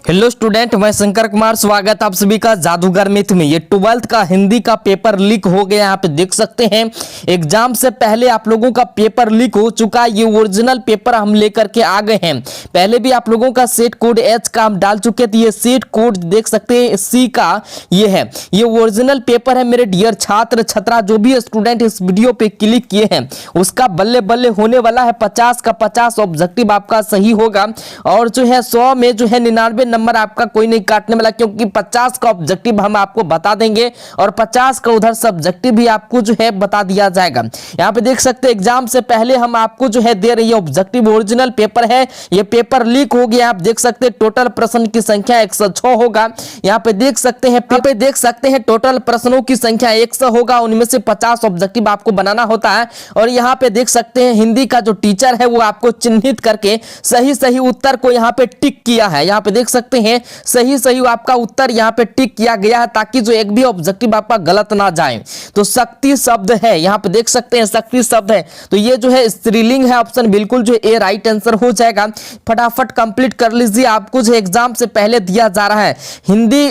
Hello student, मैं शंकर कुमार। स्वागत आप सभी का जादूगर मिथ में। ये 12th का हिंदी का पेपर लीक हो गया। यहाँ पे देख सकते हैं एग्जाम से पहले आप लोगों का पेपर लीक हो चुका है। ये ओरिजिनल पेपर हम लेकर के आ गए हैं। पहले भी आप लोगों का सेट कोड एच का हम डाल चुके थे। ये सेट कोड देख सकते हैं सी का ये है। ये ओरिजिनल पेपर है मेरे डियर छात्र छात्रा। जो भी स्टूडेंट इस वीडियो पे क्लिक किए हैं उसका बल्ले बल्ले होने वाला है। 50 का 50 ऑब्जेक्टिव आपका सही होगा और जो है 100 में जो है 99 नंबर आपका कोई नहीं काटने वाला, क्योंकि 50 का ऑब्जेक्टिव हम आपको बता देंगे और 50 का उधर सब्जेक्टिव भी आपको जो है बता दिया जाएगा। यहाँ पे देख सकते हैं एग्जाम से पहले हम आपको जो है दे रही है ऑब्जेक्टिव। ओरिजिनल पेपर है, ये पेपर लीक हो गया। आप देख सकते हैं टोटल प्रश्न की संख्या 106 होगा। यहाँ पे देख सकते हैं टोटल प्रश्नों की संख्या 100 होगा। उनमें से 50 ऑब्जेक्टिव आपको बनाना होता है। और यहाँ पे देख सकते हैं हिंदी का जो टीचर है वो आपको चिन्हित करके सही सही उत्तर को यहाँ पे टिक किया है। यहाँ पे देख सकते हैं सही सही आपका उत्तर यहाँ पे टिक किया गया है ताकि जो एक भी ऑब्जेक्टिव आपका गलत ना जाए। तो शक्ति शब्द है, यहाँ पे देख सकते हैं शक्ति शब्द है। तो ये जो है स्त्रीलिंग है। ऑप्शन बिल्कुल जो ए राइट आंसर हो जाएगा। फटाफट कंप्लीट कर लीजिए, आपको जो एग्जाम से पहले दिया जा रहा है। हिंदी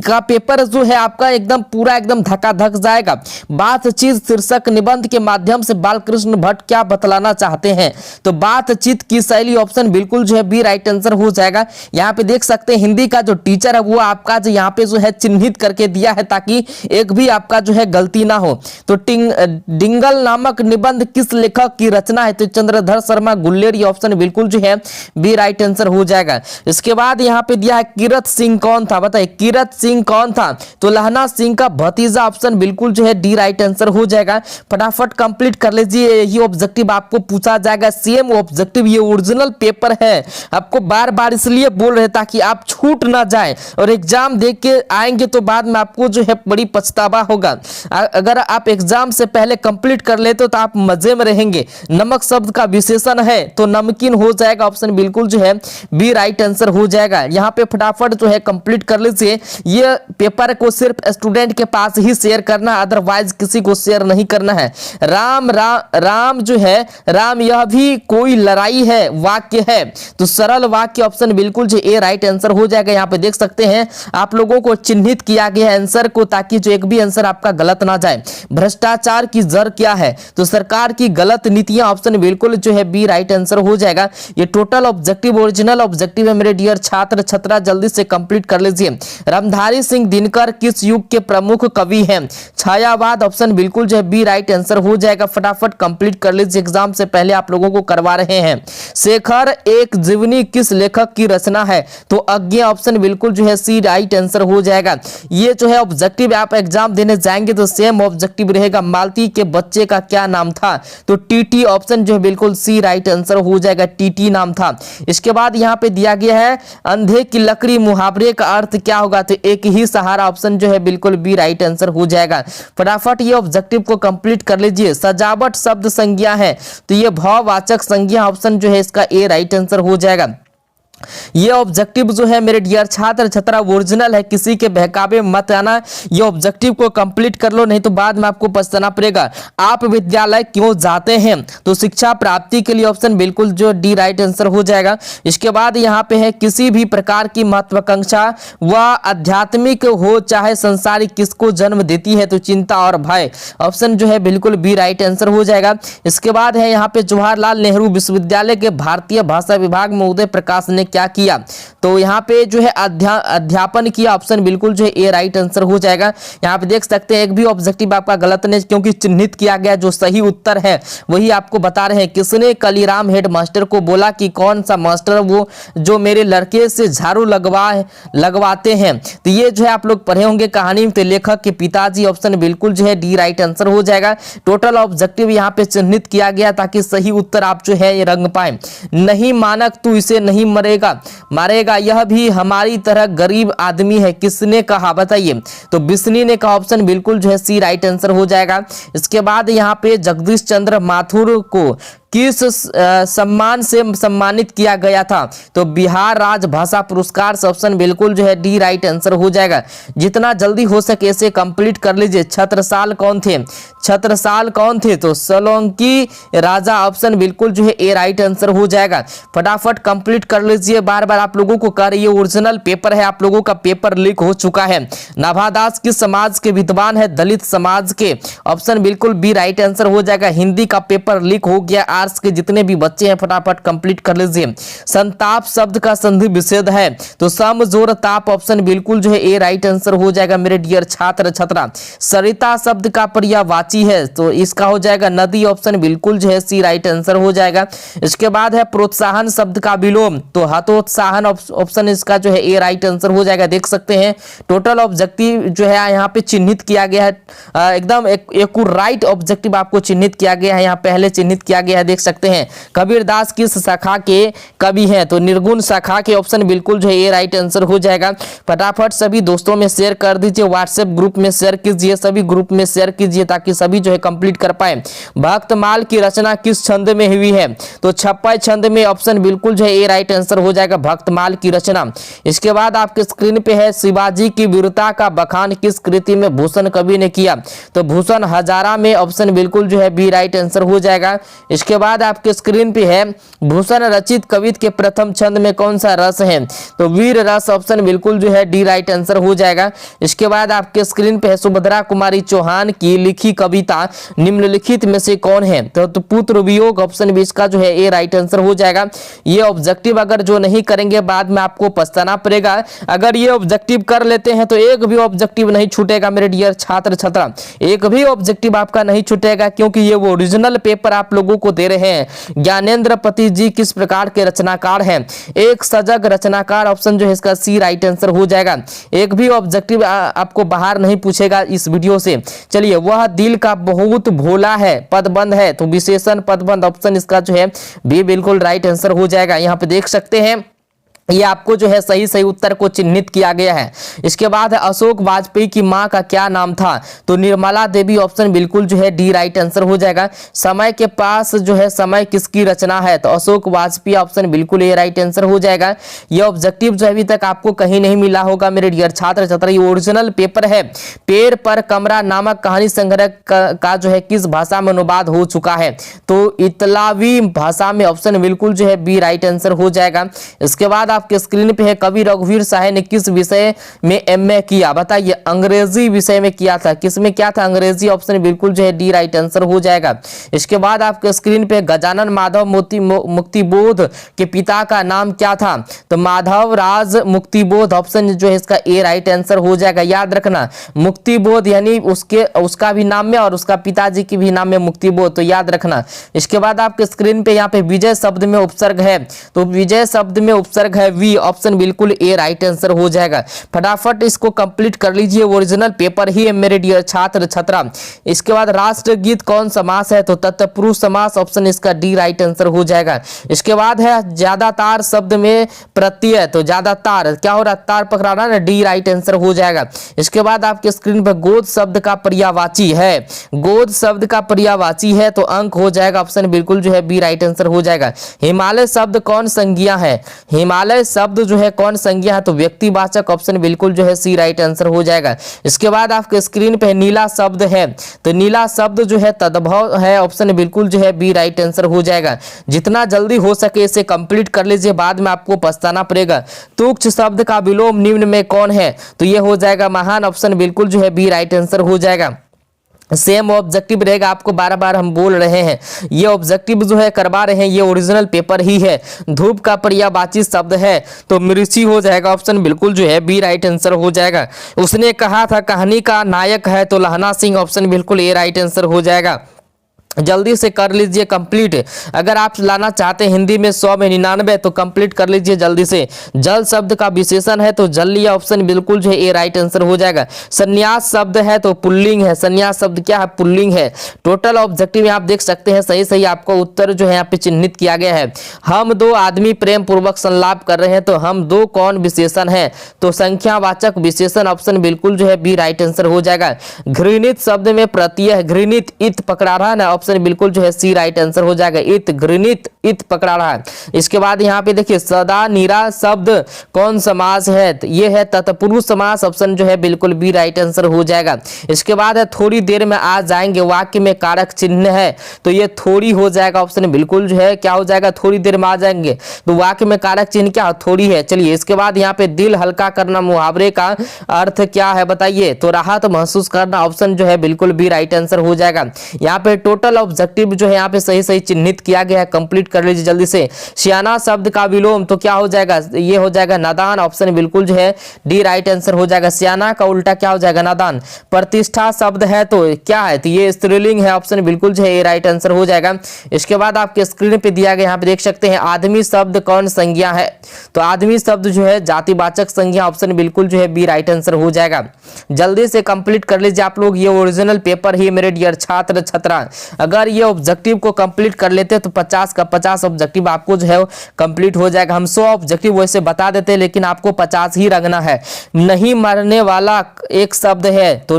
का पेपर जो है आपका एकदम पूरा एकदम धकाधक जाएगा। बातचीत शीर्षक निबंध के माध्यम से बालकृष्ण भट्ट क्या बतलाना चाहते हैं? तो बातचीत की शैली। ऑप्शन बिल्कुल जो है बी राइट आंसर हो जाएगा। यहाँ पे देख सकते हैं हिंदी का जो टीचर है वो आपका जो यहाँ पे जो है चिन्हित करके दिया है ताकि एक भी आपका जो है गलती ना हो। तो डिंगल नामक निबंध किस लेखक की रचना है? तो चंद्रधर शर्मा गुल्लेरी। ऑप्शन बिल्कुल जो है बी राइट आंसर हो जाएगा। इसके बाद यहाँ पे दिया है कीरत सिंह कौन था? बताइए कीरत सिंह कौन था? तो लहना सिंह का भतीजा। ऑप्शन बिल्कुल जो है डी राइट आंसर हो जाएगा। फटाफट कंप्लीट कर लीजिए, ये ऑब्जेक्टिव आपको पूछा जाएगा। सेम ऑब्जेक्टिव, ये ओरिजिनल पेपर है। आपको बार बार इसलिए बोल रहे ताकि आप छूट ना जाए और एग्जाम देख के आएंगे तो बाद में आपको जो है बड़ी पछतावा होगा। अगर आप एग्जाम से पहले कंप्लीट कर लेते तो आप मजे में रहेंगे। नमक शब्द का विशेषण है तो नमकीन हो जाएगा। ऑप्शन बिल्कुल जो है बी राइट आंसर हो जाएगा। यहाँ पे फटाफट जो है कंप्लीट कर लीजिए। ये पेपर को सिर्फ स्टूडेंट के पास ही शेयर करना, अदरवाइज किसी को शेयर नहीं करना है। राम राम जो है राम यह भी कोई लड़ाई है वाक्य है। तो सरल वाक्य। ऑप्शन बिल्कुल जो ए राइट आंसर हो जाएगा। यहाँ पे देख सकते हैं आप लोगों को चिन्हित किया गया है आंसर को ताकि जो एक भी आंसर आपका गलत ना जाए। भ्रष्टाचार की जड़ क्या है? तो सरकार की गलत नीतियां। ऑप्शन बिल्कुल जो है बी राइट आंसर हो जाएगा। ये टोटल ऑब्जेक्टिव ओरिजिनल ऑब्जेक्टिव है मेरे डियर छात्र छात्रा, जल्दी से कंप्लीट कर लीजिए। रामधारी सिंह दिनकर किस युग के प्रमुख कवि हैं? छायावाद। ऑप्शन बिल्कुल जो है बी राइट आंसर हो जाएगा। फटाफट कंप्लीट कर लीजिए, एग्जाम से पहले आप लोगों को करवा रहे हैं। शेखर एक जीवनी किस लेखक की रचना है? तो अज्ञा। ऑप्शन बिल्कुल जो है सी राइट आंसर हो जाएगा। ये जो है ऑब्जेक्टिव आप एग्जाम देने जाएंगे तो सेम ऑब्जेक्टिव रहेगा। मालती के बच्चे का क्या नाम था? तो टीटी। ऑप्शन जो है बिल्कुल सी राइट आंसर हो जाएगा, टीटी नाम था। इसके बाद यहाँ पे दिया गया है अंधे की लकड़ी मुहावरे का अर्थ क्या होगा? तो एक ही सहारा। ऑप्शन जो है बिल्कुल बी राइट आंसर हो जाएगा। फटाफट ये ऑब्जेक्टिव को कंप्लीट कर लीजिए। सजावट शब्द संज्ञा है तो ये भाववाचक संज्ञा। ऑप्शन जो है इसका ए राइट आंसर हो जाएगा। ये ऑब्जेक्टिव जो है मेरे डियर छात्र छात्रा ओरिजिनल है, किसी के बहकावे में मत आना। ये ऑब्जेक्टिव को कंप्लीट कर लो, नहीं तो बाद में आपको पछताना पड़ेगा। आप विद्यालय क्यों जाते हैं? तो शिक्षा प्राप्ति के लिए। ऑप्शन बिल्कुल जो डी राइट आंसर हो जाएगा। इसके बाद यहाँ पे है किसी भी प्रकार की महत्वाकांक्षा वह आध्यात्मिक हो चाहे संसारिक किसको जन्म देती है? तो चिंता और भय। ऑप्शन जो है बिल्कुल बी राइट आंसर हो जाएगा। इसके बाद है यहाँ पे जवाहरलाल नेहरू विश्वविद्यालय के भारतीय भाषा विभाग में उदय प्रकाश ने क्या किया? तो यहाँ पे जो है अध्यापन किया। ऑप्शन बिल्कुल जो है ए राइट आंसर हो जाएगा। यहाँ पे देख सकते हैं एक भी ऑब्जेक्टिव आपका गलत नहीं, क्योंकि चिन्हित किया गया। जो सही उत्तर है वही आपको बता रहे हैं। किसने कलीराम हेड मास्टर को बोला कि कौन सा मास्टर वो जो मेरे लड़के से झाड़ू लगवाते हैं? तो ये जो है आप लोग पढ़े होंगे कहानी में। तो लेखक के पिताजी। ऑप्शन बिल्कुल जो है डी राइट आंसर हो जाएगा। टोटल ऑब्जेक्टिव यहाँ पे चिन्हित किया गया ताकि सही उत्तर आप जो है ये रंग पाए। नहीं मानक तू इसे नहीं मारेगा यह भी हमारी तरह गरीब आदमी है, किसने कहा? बताइए। तो बिस्नी ने कहा। ऑप्शन बिल्कुल जो है सी राइट आंसर हो जाएगा। इसके बाद यहाँ पे जगदीश चंद्र माथुर को किस सम्मान से सम्मानित किया गया था? तो बिहार राज्य भाषा पुरस्कार से ऑप्शन बिल्कुल जो है डी राइट आंसर हो जाएगा। जितना जल्दी हो सके इसे कंप्लीट कर लीजिए। छत्रसाल कौन थे? छत्रसाल कौन थे? तो सोलंकी राजा, ऑप्शन बिल्कुल जो है ए राइट आंसर हो जाएगा। फटाफट कंप्लीट कर लीजिए। बार बार आप लोगों को कह रही है ओरिजिनल पेपर है, आप लोगों का पेपर लीक हो चुका है। नाभादास किस समाज के विद्वान है? दलित समाज के, ऑप्शन बिल्कुल बी राइट आंसर हो जाएगा। हिंदी का पेपर लीक हो गया। आर्ट्स के जितने भी बच्चे हैं फटाफट कंप्लीट कर लीजिए। संताप शब्द का संधि विच्छेद है? तो सम जोर ताप, ऑप्शन बिल्कुल जो है ए राइट आंसर हो जाएगा मेरे डियर छात्र छात्रा। सरिता शब्द का पर्यायवाची है? तो इसका हो जाएगा नदी, ऑप्शन बिल्कुल जो है सी राइट आंसर हो जाएगा। इसके बाद है प्रोत्साहन शब्द का विलोम? तो हतोत्साहन, ऑप्शन इसका जो है ए राइट आंसर हो जाएगा। देख सकते हैं टोटल ऑब्जेक्टिव जो है यहाँ पे चिन्हित किया गया है, एकदम एक राइट ऑब्जेक्टिव आपको चिन्हित किया गया है, यहाँ पहले चिन्हित किया गया है। देख सकते हैं कबीरदास किस शाखा के कवि हैं? तो निर्गुण शाखा के, ऑप्शन बिल्कुल जो है ए राइट आंसर हो जाएगा। फटाफट सभी दोस्तों में शेयर कर दीजिए, व्हाट्सएप ग्रुप में शेयर कीजिए, सभी ग्रुप में शेयर कीजिए ताकि सभी जो है कंप्लीट कर पाए। भक्तमाल की रचना किस छंद में हुई है? तो छप्पय छंद में, ऑप्शन बिल्कुल जो है ए राइट आंसर हो जाएगा भक्तमाल की रचना। इसके बाद आपके स्क्रीन पे है शिवाजी की वीरता का बखान किस कृति में भूषण कवि ने किया? तो भूषण हजारा में, ऑप्शन बिल्कुल जो है बी राइट आंसर हो जाएगा। इसके बाद आपके स्क्रीन पे है भूषण रचित कविता के प्रथम छंद में कौन सा रस है? तो वीर रस, ऑप्शन बिल्कुल जो है डी राइट आंसर हो जाएगा। इसके बाद आपके स्क्रीन पे है सुभद्रा कुमारी चौहान की लिखी कविता निम्नलिखित में से कौन है? तो पुत्र वियोग, ऑप्शन भी इसका जो है ए राइट आंसर हो जाएगा। ये ऑब्जेक्टिव अगर जो नहीं करेंगे बाद में आपको पछताना पड़ेगा। अगर ये ऑब्जेक्टिव कर लेते हैं तो एक भी ऑब्जेक्टिव नहीं छूटेगा मेरे डियर छात्र छात्रा, एक भी ऑब्जेक्टिव आपका नहीं छूटेगा, क्योंकि ये वो ओरिजिनल पेपर आप लोगों को दे रहे हैं। ज्ञानेंद्र पति जी किस प्रकार के रचनाकार हैं? एक सजग रचनाकार, ऑप्शन जो है इसका सी राइट आंसर हो जाएगा। एक भी ऑब्जेक्टिव आपको बाहर नहीं पूछेगा इस वीडियो से। चलिए, वह दिल का बहुत भोला है पदबंध है? तो विशेषण पदबंध, ऑप्शन इसका जो है बी बिल्कुल राइट आंसर हो जाएगा। यहाँ पे देख सकते हैं ये आपको जो है सही सही उत्तर को चिन्हित किया गया है। इसके बाद अशोक वाजपेयी की मां का क्या नाम था? तो निर्मला देवी, ऑप्शन बिल्कुल जो है डी राइट आंसर हो जाएगा। समय के पास जो है समय किसकी रचना है? तो अशोक वाजपेयी, ऑप्शन बिल्कुल ए राइट आंसर हो जाएगा। ये ऑब्जेक्टिव जो अभी तक आपको कहीं नहीं मिला होगा मेरे डियर छात्र छात्रा, ये ओरिजिनल पेपर है। पेड़ पर कमरा नामक कहानी संग्रह का जो है किस भाषा में अनुवाद हो चुका है? तो इतालवी भाषा में, ऑप्शन बिल्कुल जो है बी राइट आंसर हो जाएगा। इसके बाद आपके स्क्रीन पे है कवि रघुवीर शाह ने किस विषय में एमए किया? बताइए, अंग्रेजी विषय में किया था। किस में क्या था? अंग्रेजी, ऑप्शन बिल्कुल जो है डी राइट आंसर हो जाएगा। इसके बाद आपके स्क्रीन पे गजानन माधव मुक्तिबोध के पिता का नाम क्या था? तो माधव राज मुक्तिबोध, ऑप्शन जो है इसका ए राइट आंसर हो जाएगा। याद रखना, मुक्तिबोध यानी उसका भी नाम में और उसका पिताजी की भी नाम में मुक्तिबोध, तो याद रखना। इसके बाद आपके स्क्रीन पे यहाँ पे विजय शब्द में उपसर्ग है, तो विजय शब्द में उपसर्ग है वी, ऑप्शन बिल्कुल ए राइट आंसर हो जाएगा। फटाफट इसको कंप्लीट कर लीजिए, ओरिजिनल पेपर ही है मेरे डियर छात्र छात्रा। इसके बाद राष्ट्रगीत कौन समास है? तो तत्पुरुष समास, ऑप्शन इसका डी राइट आंसर हो जाएगा। इसके बाद है ज्यादातर शब्द में प्रत्यय, तो ज्यादातर क्या हो रहा है? तार पकड़ा रहा है ना, डी राइट आंसर हो जाएगा। इसके बाद आपके स्क्रीन पर गोद शब्द का पर्यायवाची है, गोद शब्द का पर्यायवाची है तो अंक हो जाएगा, ऑप्शन बिल्कुल जो है बी राइट आंसर हो जाएगा। हिमालय शब्द कौन संज्ञा है? हिमालय शब्द जो है कौन संज्ञा है? तो व्यक्तिवाचक, ऑप्शन बिल्कुल जो है सी राइट आंसर हो जाएगा। इसके बाद आपके स्क्रीन पे नीला शब्द है, तो नीला शब्द जो है तद्भव है, ऑप्शन बिल्कुल जो है बी राइट आंसर हो जाएगा। जितना जल्दी हो सके इसे कंप्लीट कर लीजिए, बाद में आपको पछताना पड़ेगा। तुच्छ शब्द का विलोम निम्न में कौन है? तो ये हो जाएगा महान, ऑप्शन बिल्कुल जो है बी राइट आंसर हो जाएगा। सेम ऑब्जेक्टिव रहेगा, आपको बार बार हम बोल रहे हैं, ये ऑब्जेक्टिव जो है करवा रहे हैं, ये ओरिजिनल पेपर ही है। धूप का पर्यायवाची शब्द है तो मिर्ची हो जाएगा, ऑप्शन बिल्कुल जो है बी राइट आंसर हो जाएगा। उसने कहा था कहानी का नायक है तो लहना सिंह, ऑप्शन बिल्कुल ए राइट आंसर हो जाएगा। जल्दी से कर लीजिए कंप्लीट। अगर आप लाना चाहते हैं हिंदी में 100 में 99 तो कंप्लीट कर लीजिए जल्दी से। जल शब्द का विशेषण है तो जल लिया, ऑप्शन बिल्कुल जो है ए राइट आंसर हो जाएगा। संन्यास शब्द है तो पुल्लिंग है, संन्यास शब्द क्या है? पुल्लिंग है। टोटल ऑब्जेक्टिव आप देख सकते हैं सही सही आपको उत्तर जो है यहाँ पे चिन्हित किया गया है। हम दो आदमी प्रेम पूर्वक संलाप कर रहे हैं तो हम दो कौन विशेषण है? तो संख्यावाचक विशेषण, ऑप्शन बिल्कुल जो है बी राइट आंसर हो जाएगा। घृणित शब्द में प्रत्यय, घृणित इत पकड़ा रहा है ना, ऑप्शन बिल्कुल जो है सी राइट आंसर हो जाएगा। इत, घृणित, इत पकड़ा रहा है। इसके बाद यहाँ पे देखिए सदा नीरा शब्द कौन समास है, ये है तत्पुरुष समास, ऑप्शन जो है बिल्कुल बी राइट आंसर हो जाएगा। इसके बाद है थोड़ी देर में आ जाएंगे, वाक्य में कारक चिन्ह है तो ये थोड़ी हो जाएगा, ऑप्शन बिल्कुल जो है क्या हो जाएगा, थोड़ी देर में आ जाएंगे, तो वाक्य में कारक चिन्ह क्या थोड़ी है। चलिए इसके बाद यहाँ पे दिल हल्का करना मुहावरे का अर्थ क्या है बताइए, तो राहत महसूस करना, ऑप्शन जो है बिल्कुल बी राइट आंसर हो जाएगा। यहाँ पे टोटल ऑब्जेक्टिव जो है यहाँ पे सही सही चिन्हित किया गया है, कंप्लीट कर लीजिए जल्दी से। सियाना शब्द का विलोम तो क्या हो जाएगा, ये हो जाएगा नादान, ऑप्शन बिल्कुल जो है डी राइट आंसर हो जाएगा। सियाना का उल्टा क्या हो जाएगा, नादान। प्रतिष्ठा शब्द है तो क्या है, तो ये स्त्रीलिंग है, ऑप्शन बिल्कुल जो है ये राइट आंसर हो जाएगा। इसके बाद आपके स्क्रीन पे दिया गया यहाँ पे देख सकते हैं आदमी शब्द कौन संज्ञा है, तो आदमी शब्द जो है जातिवाचक संज्ञा, ऑप्शन बिल्कुल जो है बी राइट आंसर हो जाएगा। जल्दी से कंप्लीट कर लीजिए आप लोग, ये ओरिजिनल पेपर ही मेरे डियर छात्र छात्रा, अगर ये ऑब्जेक्टिव को कंप्लीट कर लेते तो 50 का 50 ऑब्जेक्टिव आपको जो है कंप्लीट हो जाएगा। हम 100 ऑब्जेक्टिव वैसे बता देते लेकिन आपको 50 ही रखना है। नहीं मरने वाला एक शब्द है तो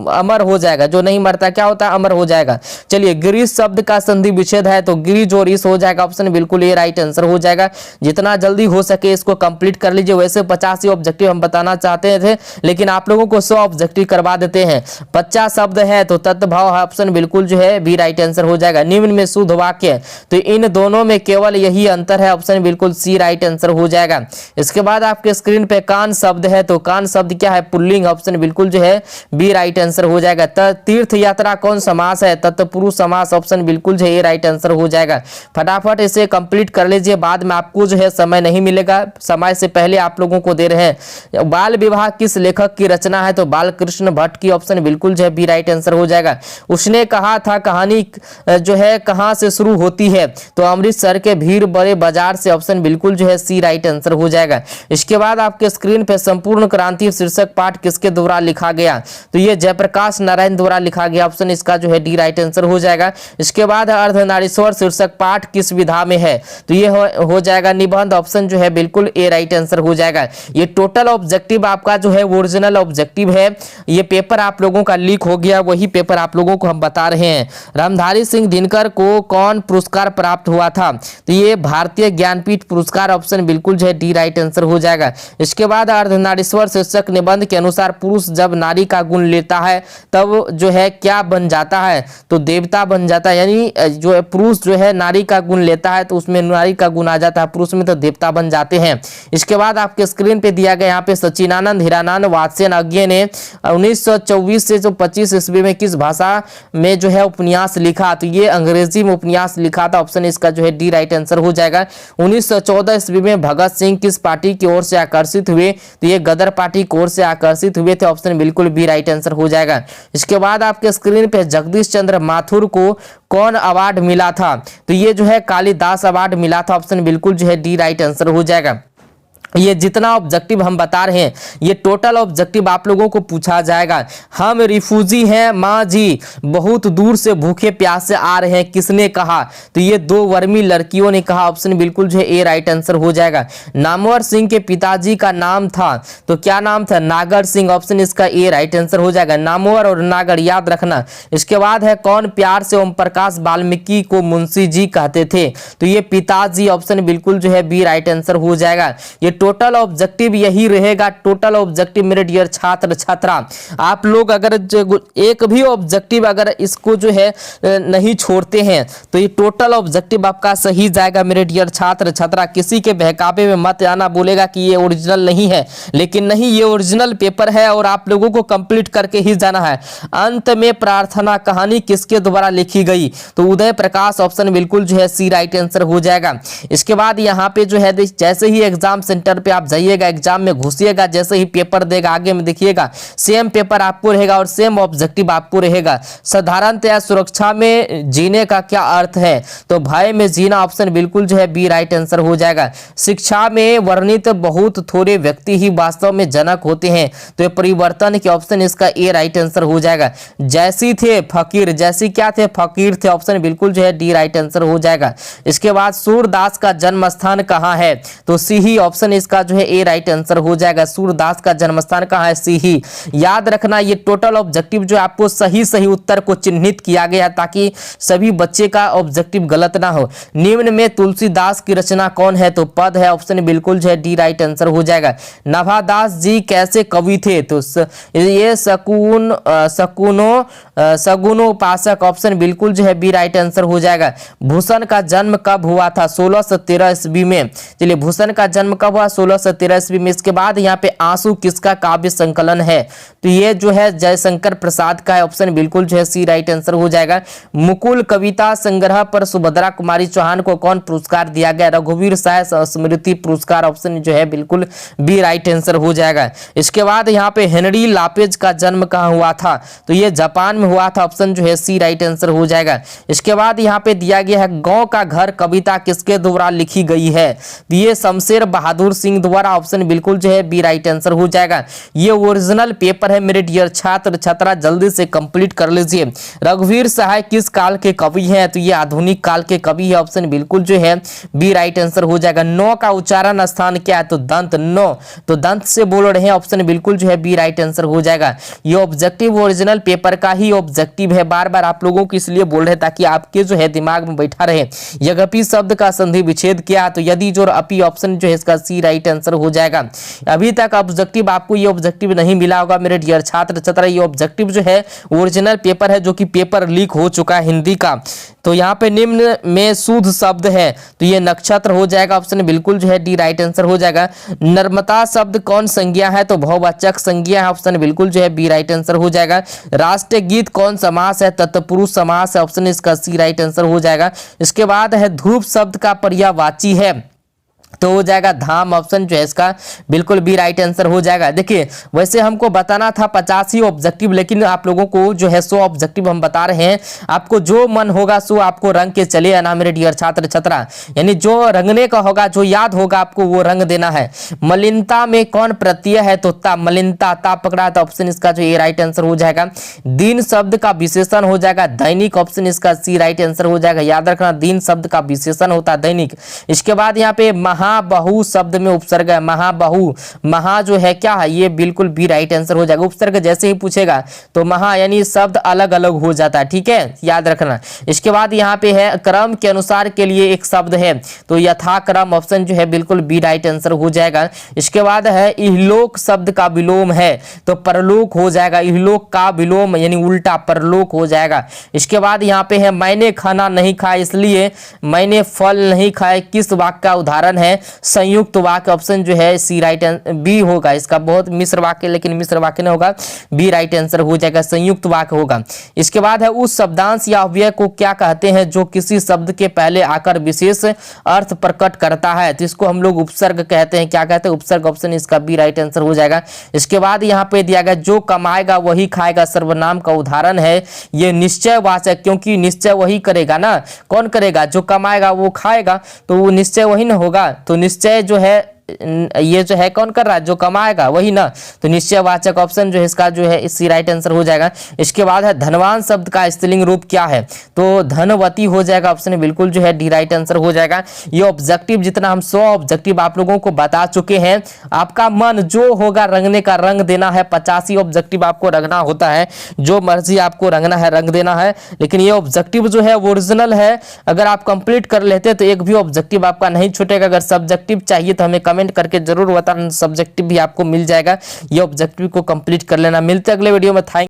अमर हो जाएगा, जो नहीं मरता क्या होता है, अमर हो जाएगा। चलिए गिरीश शब्द का संधि विच्छेद है तो गिरीज और इस हो जाएगा, ऑप्शन बिल्कुल ये राइट आंसर हो जाएगा। जितना जल्दी हो सके इसको कंप्लीट कर लीजिए, वैसे 50 ही ऑब्जेक्टिव हम बताना चाहते थे लेकिन आप लोगों को 100 ऑब्जेक्टिव करवा देते हैं। 50 शब्द है तो तत्भाव, ऑप्शन बिल्कुल जो है बी राइट आंसर हो जाएगा। निम्न में शुद्ध वाक्य तो इन दोनों में केवल यही अंतर है, ऑप्शन बिल्कुल सी राइट आंसर हो जाएगा। इसके बाद आपके स्क्रीन पे कान शब्द है तो कान शब्द क्या है, पुल्लिंग, ऑप्शन बिल्कुल जो है बी राइट आंसर हो जाएगा। तीर्थ यात्रा कौन समास है, तत्पुरुष समास, ऑप्शन बिल्कुल जो है राइट आंसर हो जाएगा। फटाफट इसे कंप्लीट कर लीजिए, बाद में आपको जो है समय नहीं मिलेगा, समय से पहले आप लोगों को दे रहे हैं। बाल विवाह किस लेखक की रचना है, तो बाल कृष्ण भट्ट की, ऑप्शन बिल्कुल जो है बी राइट आंसर हो जाएगा। उसने कहा था कहानी जो है कहां से शुरू होती है, तो अमृतसर के भीड़ बड़े बाजार से, ऑप्शन बिल्कुल जो है सी राइट आंसर हो जाएगा। इसके बाद आपके स्क्रीन पे संपूर्ण क्रांति शीर्षक पाठ किसके द्वारा लिखा गया, तो ये जयप्रकाश नारायण द्वारा लिखा गया, ऑप्शन इसका जो है डी राइट आंसर हो जाएगा। इसके बाद अर्धनारीश्वर शीर्षक पाठ किस विधा में है, तो ये हो जाएगा निबंध, ऑप्शन जो है बिल्कुल ए राइट आंसर हो जाएगा। ये टोटल ऑब्जेक्टिव आपका जो है ओरिजिनल ऑब्जेक्टिव है, ये पेपर आप लोगों का लीक हो गया, वही पेपर आप लोगों को हम बता रहे हैं। रामधारी सिंह दिनकर को कौन पुरस्कार प्राप्त हुआ था, तो ये भारतीय ज्ञानपीठ पुरस्कार, ऑप्शन बिल्कुल जो है डी राइट आंसर हो जाएगा। इसके बाद अर्धनारीश्वर शीर्षक निबंध के अनुसार पुरुष जब नारी का गुण लेता है तब जो है क्या बन जाता है, तो देवता बन जाता है, यानी जो है पुरुष जो है नारी का गुण लेता है तो उसमें नारी का गुण आ जाता है, पुरुष में तो देवता बन जाते हैं। इसके बाद आपके स्क्रीन पे दिया गया यहाँ पे सचिनानंद हीरानंद वात्स्यज्ञ ने 1924 से जो 25 ईस्वी में किस भाषा में जो है उपन्यास लिखा, तो ये अंग्रेजी में उपन्यास लिखा था, ऑप्शन इसका जो है डी राइट आंसर हो जाएगा। 1914 ईस्वी में भगत सिंह किस पार्टी की ओर से आकर्षित हुए, तो ये गदर पार्टी की ओर से आकर्षित हुए थे, ऑप्शन बिल्कुल बी राइट आंसर हो जाएगा। इसके बाद आपके स्क्रीन पे जगदीश चंद्र माथुर को कौन अवार्ड मिला था, तो ये जो है कालिदास अवार्ड मिला था, ऑप्शन बिल्कुल जो है डी राइट आंसर हो जाएगा। ये जितना ऑब्जेक्टिव हम बता रहे हैं ये टोटल ऑब्जेक्टिव आप लोगों को पूछा जाएगा। हम रिफ्यूजी हैं माँ जी, बहुत दूर से भूखे प्यासे आ रहे हैं, किसने कहा, तो ये 2 वर्मी लड़कियों ने कहा, ऑप्शन बिल्कुल जो है ए राइट आंसर हो जाएगा। नामवर सिंह के पिताजी का नाम था, तो क्या नाम था, नागर सिंह, ऑप्शन इसका ए राइट आंसर हो जाएगा। नामवर और नागर याद रखना। इसके बाद है कौन प्यार से ओम प्रकाश वाल्मीकि को मुंशी जी कहते थे, तो ये पिताजी, ऑप्शन बिल्कुल जो है बी राइट आंसर हो जाएगा। ये टोटल ऑब्जेक्टिव यही रहेगा, टोटल ऑब्जेक्टिव मेरे डियर छात्र छात्रा। आप लोग अगर एक भी ऑब्जेक्टिव अगर इसको जो है नहीं छोड़ते हैं तो ये टोटल ऑब्जेक्टिव आपका सही जाएगा मेरे डियर छात्र छात्रा। किसी के बहकावे में मत आना, बोलेगा कि ये ओरिजिनल नहीं है, लेकिन नहीं, ये ओरिजिनल पेपर है और आप लोगों को कंप्लीट करके ही जाना है। अंत में प्रार्थना कहानी किसके द्वारा लिखी गई, तो उदय प्रकाश, ऑप्शन बिल्कुल जो है सी राइट आंसर हो जाएगा। इसके बाद यहाँ पे जो है जैसे ही एग्जाम सेंटर पे आप जाइएगा, एग्जाम में घुसिएगा, जैसे ही पेपर देगा आगे में देखिएगा सेम पेपर आपको रहेगा और सेम ऑब्जेक्टिव आपको रहेगा। साधारणतया सुरक्षा में जीने का क्या अर्थ है, तो भय में जीना, ऑप्शन बिल्कुल जो है बी राइट आंसर हो जाएगा। शिक्षा में वर्णित बहुत थोड़े व्यक्ति ही वास्तव में जनक होते हैं, तो ये परिवर्तन के, ऑप्शन इसका ए राइट आंसर हो जाएगा। जैसी थे फकीर, जैसी क्या थे, फकीर थे, ऑप्शन बिल्कुल जो है डी राइट आंसर हो जाएगा। इसके बाद सूरदास का जन्म स्थान कहाँ है, तो सी ही, ऑप्शन इसका जो है ए राइट आंसर हो जाएगा। सूरदास का जन्म स्थान कहाँ है? सीही। याद रखना ये टोटल ऑब्जेक्टिव जो आपको सही सही उत्तर को चिन्हित किया गया ताकि सभी बच्चे का ऑब्जेक्टिव गलत ना हो। निम्न में तुलसीदास की रचना कौन है? तो पद है, ऑप्शन बिल्कुल जो है डी राइट आंसर हो जाएगा। नभादास जी कैसे कवि थे? तो ये सगुनोपासक, ऑप्शन बिल्कुल जो है बी राइट आंसर हो जाएगा। भूषण का जन्म कब हुआ था? 1613 ईस्वी में। चलिए भूषण का जन्म कब हुआ? 1613 ईस्वी में। इसके बाद यहाँ पे आंसू किसका काव्य संकलन है? तो ये जो है जयशंकर प्रसाद का है, ऑप्शन बिल्कुल जो है सी राइट आंसर हो जाएगा। मुकुल कविता संग्रह पर सुभद्रा कुमारी चौहान को कौन पुरस्कार दिया गया? रघुवीर शाह स्मृति पुरस्कार, ऑप्शन जो है बिल्कुल बी राइट आंसर हो जाएगा। इसके बाद यहाँ पे हेनरी लापेज का जन्म कहाँ हुआ था? तो ये जापान में हुआ था, ऑप्शन जो है सी राइट आंसर हो जाएगा। इसके बाद यहाँ पे दिया गया है गांव का घर कविता किसके द्वारा लिखी गई है? ये शमशेर बहादुर सिंह द्वारा, ऑप्शन बिल्कुल जो है बी राइट आंसर हो जाएगा। ये ओरिजिनल पेपर है मेरे डियर छात्र छात्रा, जल्दी से कंप्लीट कर लीजिए। रघुवीर शाह किस काल के कवि हैं? तो ये आधुनिक काल के कवि है, ऑप्शन बिल्कुल जो है बी राइट आंसर हो जाएगा। नौ का उच्चारण स्थान क्या है? तो दंत। नौ तो दंत से बोल रहे हैं, ऑप्शन बिल्कुल जो है बी राइट आंसर हो जाएगा। ये ऑब्जेक्टिव ओरिजिनल पेपर का ही ऑब्जेक्टिव है, बार बार आप लोगों को इसलिए बोल रहे हैं ताकि आपके जो है दिमाग में बैठा रहे। यद्यपि शब्द का संधि विच्छेद किया, तो यदि जो अपी, ऑप्शन जो है इसका सी राइट आंसर हो जाएगा। अभी तक ऑब्जेक्टिव आपको ये ऑब्जेक्टिव नहीं मिला होगा मेरे डियर छात्र छात्रा, ये ऑब्जेक्टिव जो है ओरिजिनल पेपर है जो कि पेपर लीक हो चुका है हिंदी का। तो यहाँ पे निम्न में शुद्ध शब्द है, तो ये नक्षत्र हो जाएगा, ऑप्शन बिल्कुल जो है डी राइट आंसर हो जाएगा। नर्मदा शब्द कौन संज्ञा है? तो बहुवाचक संज्ञा है, ऑप्शन बिल्कुल जो है बी राइट आंसर हो जाएगा। राष्ट्रीय गीत कौन समास है? तत्पुरुष समास है, ऑप्शन इसका सी राइट आंसर हो जाएगा। इसके बाद है ध्रुव शब्द का पर्यायवाची है, तो हो जाएगा धाम, ऑप्शन जो है इसका बिल्कुल बी राइट आंसर हो जाएगा। देखिए वैसे हमको बताना था 50 ही ऑब्जेक्टिव, लेकिन आप लोगों को जो है 100 ऑब्जेक्टिव हम बता रहे हैं। आपको जो मन होगा सो आपको रंग के चले ना मेरे डियर छात्र छात्रा, यानी जो रंगने का होगा, जो याद होगा आपको वो रंग देना है। मलिनता में कौन प्रत्यय है? तो ता। मलिनता, ता पकड़ा, तो ऑप्शन इसका जो ए राइट आंसर हो जाएगा। दिन शब्द का विशेषण हो जाएगा दैनिक, ऑप्शन इसका सी राइट आंसर हो जाएगा। याद रखना दिन शब्द का विशेषण होता है दैनिक। इसके बाद यहाँ पे महाबहु शब्द में उपसर्ग है, महाबहु, महा जो है क्या है? ये बिल्कुल बी राइट आंसर हो जाएगा। उपसर्ग जैसे ही पूछेगा तो महा यानी शब्द अलग अलग हो जाता है, ठीक है, याद रखना। इसके बाद यहाँ पे है क्रम के अनुसार के लिए एक शब्द है, तो यथाक्रम, ऑप्शन जो है बिल्कुल बी राइट आंसर हो जाएगा। इसके बाद है इहलोक शब्द का विलोम है, तो परलोक हो जाएगा। इहलोक का विलोम यानी उल्टा परलोक हो जाएगा। इसके बाद यहाँ पे है मैंने खाना नहीं खाया इसलिए मैंने फल नहीं खाए, किस वाक्य का उदाहरण है? संयुक्त वाक्य, ऑप्शन जो है सी राइट बी होगा इसका। बहुत मिश्र वाक्य, लेकिन मिश्र वाक्य नहीं होगा, बी राइट आंसर हो जाएगा, संयुक्त वाक्य होगा। इसके बाद है उस शब्दांश या अव्यय को क्या कहते हैं जो किसी शब्द के पहले आकर विशेष अर्थ प्रकट करता है? तो इसको हम लोग उपसर्ग कहते हैं। क्या कहते हैं? उपसर्ग, ऑप्शन इसका बी राइट आंसर हो जाएगा। इसके बाद यहाँ पे दिया गया जो कमाएगा वही खाएगा, सर्वनाम का उदाहरण है ये निश्चयवाचक, क्योंकि निश्चय वही करेगा ना, कौन करेगा? जो कमाएगा वो खाएगा, तो वो निश्चय वही ना होगा। तो निश्चय जो है ये जो है कौन कर रहा है? जो कमाएगा वही ना, तो निश्चयवाचक, ऑप्शन जो है इसका जो है इसी राइट आंसर हो जाएगा। इसके बाद है धनवान शब्द का स्त्रीलिंग रूप क्या है? तो धनवती हो जाएगा, ऑप्शन बिल्कुल जो है डी राइट आंसर हो जाएगा। ये ऑब्जेक्टिव जितना हम 100 ऑब्जेक्टिव आप लोगों को बता चुके हैं। आपका मन जो होगा रंगने का रंग देना है, 85 ऑब्जेक्टिव आपको रंगना होता है, जो मर्जी आपको रंगना है रंग देना है। लेकिन ये ऑब्जेक्टिव जो है ओरिजिनल है, अगर आप कंप्लीट कर लेते तो एक भी ऑब्जेक्टिव आपका नहीं छूटेगा। अगर सब्जेक्टिव चाहिए तो हमें कमेंट करके जरूर बताना, सब्जेक्टिव भी आपको मिल जाएगा। ये ऑब्जेक्टिव को कंप्लीट कर लेना। मिलते अगले वीडियो में। थैंक